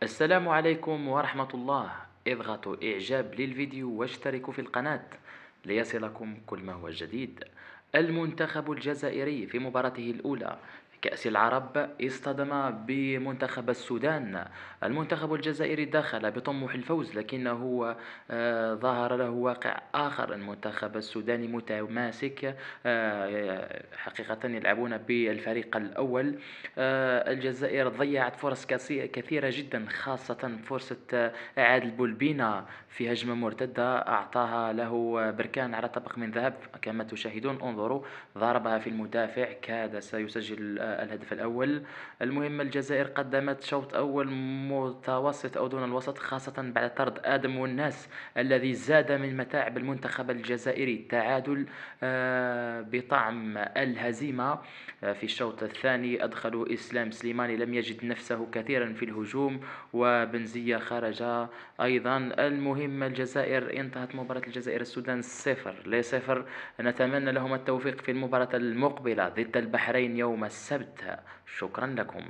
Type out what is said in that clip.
السلام عليكم ورحمة الله. اضغطوا إعجاب للفيديو واشتركوا في القناة ليصلكم كل ما هو جديد. المنتخب الجزائري في مباراته الأولى في كأس العرب اصطدم بمنتخب السودان. المنتخب الجزائري دخل بطموح الفوز، لكنه ظهر له واقع آخر. المنتخب السوداني متماسك، حقيقة يلعبون بالفريق الأول. الجزائر ضيعت فرص كثيرة جدا، خاصة فرصة إعادة البولبينا في هجمة مرتدة أعطاها له بركان على طبق من ذهب كما تشاهدون. انظروا، ضربها في المدافع، كاد سيسجل الهدف الأول. المهم الجزائر قدمت شوط أول متوسط أو دون الوسط، خاصة بعد طرد آدم والناس الذي زاد من متاعب المنتخب الجزائري. التعادل بطعم الهزيمة. في الشوط الثاني أدخلوا إسلام سليماني، لم يجد نفسه كثيرا في الهجوم، وبنزية خرج أيضا. المهم الجزائر انتهت مباراة الجزائر السودان 0-0. نتمنى لهم التوفيق في المباراة المقبلة ضد البحرين يوم السبت. شكرا لكم.